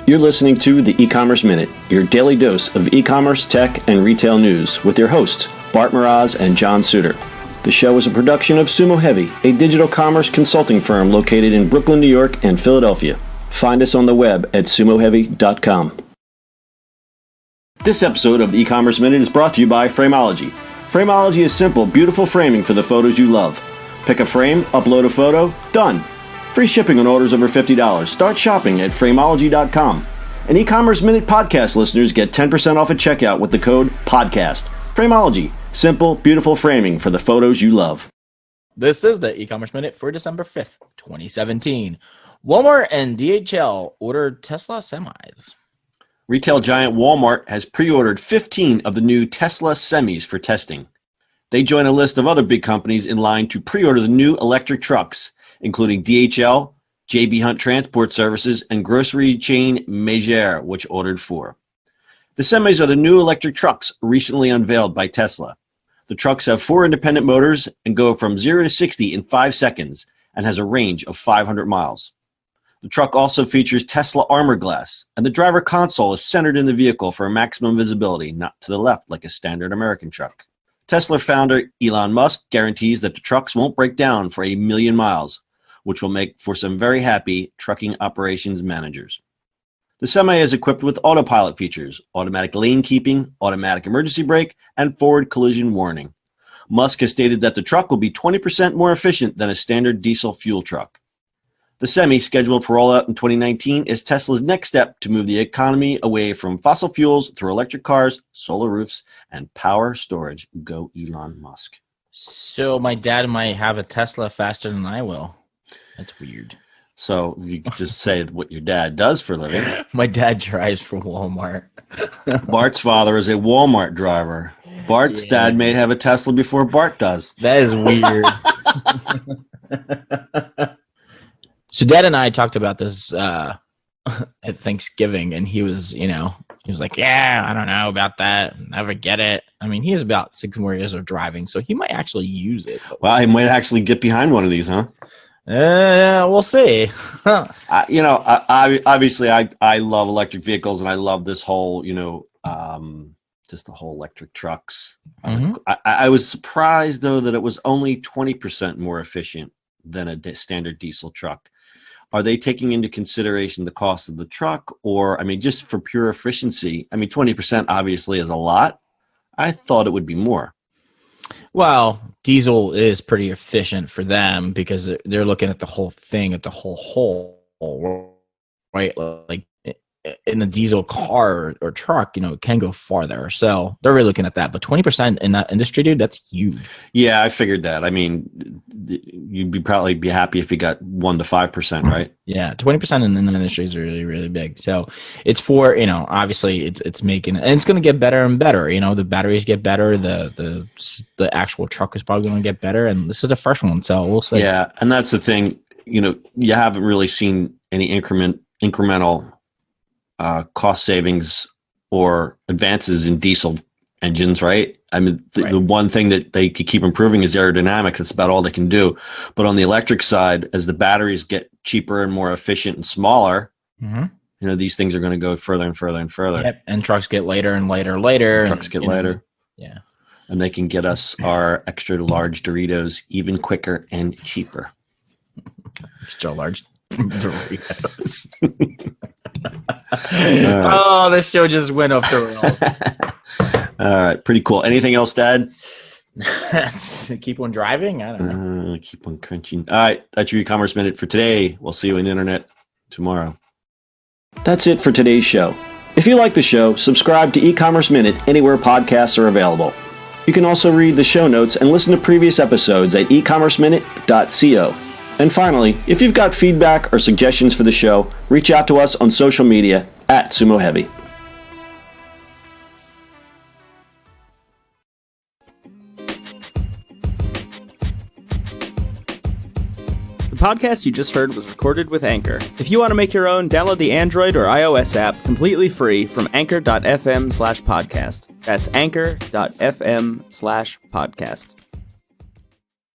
You're listening to the E-Commerce Minute, your daily dose of e-commerce, tech, and retail news with your hosts, Bart Mraz and John Suter. The show is a production of Sumo Heavy, a digital commerce consulting firm located in Brooklyn, New York, and Philadelphia. Find us on the web at sumoheavy.com. This episode of the E-Commerce Minute is brought to you by Frameology. Frameology is simple, beautiful framing for the photos you love. Pick a frame, upload a photo, done. Free shipping on orders over $50. Start shopping at Frameology.com. And E-Commerce Minute podcast listeners get 10% off at checkout with the code PODCAST. Frameology. Simple, beautiful framing for the photos you love. This is the E-Commerce Minute for December 5th, 2017. Walmart and DHL ordered Tesla semis. Retail giant Walmart has pre-ordered 15 of the new Tesla semis for testing. They join a list of other big companies in line to pre-order the new electric trucks, including DHL, JB Hunt Transport Services, and grocery chain Meijer, which ordered 4. The semis are the new electric trucks recently unveiled by Tesla. The trucks have 4 independent motors and go from 0 to 60 in 5 seconds and has a range of 500 miles. The truck also features Tesla armor glass, and the driver console is centered in the vehicle for maximum visibility, not to the left like a standard American truck. Tesla founder Elon Musk guarantees that the trucks won't break down for 1,000,000 miles, which will make for some very happy trucking operations managers. The Semi is equipped with autopilot features, automatic lane keeping, automatic emergency brake, and forward collision warning. Musk has stated that the truck will be 20% more efficient than a standard diesel fuel truck. The Semi, scheduled for rollout in 2019, is Tesla's next step to move the economy away from fossil fuels through electric cars, solar roofs, and power storage. Go Elon Musk. So my dad might have a Tesla faster than I will. That's weird. So you could just say what your dad does for a living. My dad drives for Walmart. Bart's father is a Walmart driver. Bart's dad may have a Tesla before Bart does. That is weird. So Dad and I talked about this at Thanksgiving, and he was like, yeah, I don't know about that. Never get it. I mean, he has about 6 more years of driving, so he might actually use it. Well, he might actually get behind one of these, huh? We'll see. Obviously, I love electric vehicles, and I love this whole, just the whole electric trucks. Mm-hmm. I was surprised, though, that it was only 20% more efficient than a standard diesel truck. Are they taking into consideration the cost of the truck, or, just for pure efficiency? 20% obviously is a lot. I thought it would be more. Well, diesel is pretty efficient for them because they're looking at the whole thing, at the whole, right? Like in the diesel car or truck, it can go farther. So they're really looking at that. But 20% in that industry, dude, that's huge. Yeah, I figured that. You'd probably be happy if you got 1 to 5%, right? Yeah, 20% in the industry is really, really big. So it's for, obviously it's making, and it's going to get better and better. The batteries get better. The actual truck is probably going to get better. And this is the first one. So we'll see. Yeah. And that's the thing, you haven't really seen any incremental cost savings or advances in diesel engines, right? The one thing that they could keep improving is aerodynamics. That's about all they can do. But on the electric side, as the batteries get cheaper and more efficient and smaller, mm-hmm. These things are going to go further and further and further. Yep. And trucks get later and later. Trucks get later. Yeah. And they can get us our extra large Doritos even quicker and cheaper. Extra large Doritos. Oh, this show just went off the rails. All right, pretty cool. Anything else, Dad? Keep on driving? I don't know. Keep on crunching. All right, that's your E-Commerce Minute for today. We'll see you on the internet tomorrow. That's it for today's show. If you like the show, subscribe to E-Commerce Minute anywhere podcasts are available. You can also read the show notes and listen to previous episodes at ecommerceminute.co. And finally, if you've got feedback or suggestions for the show, reach out to us on social media at Sumo Heavy. The podcast you just heard was recorded with Anchor. If you want to make your own, download the Android or iOS app completely free from anchor.fm/podcast. That's anchor.fm/podcast.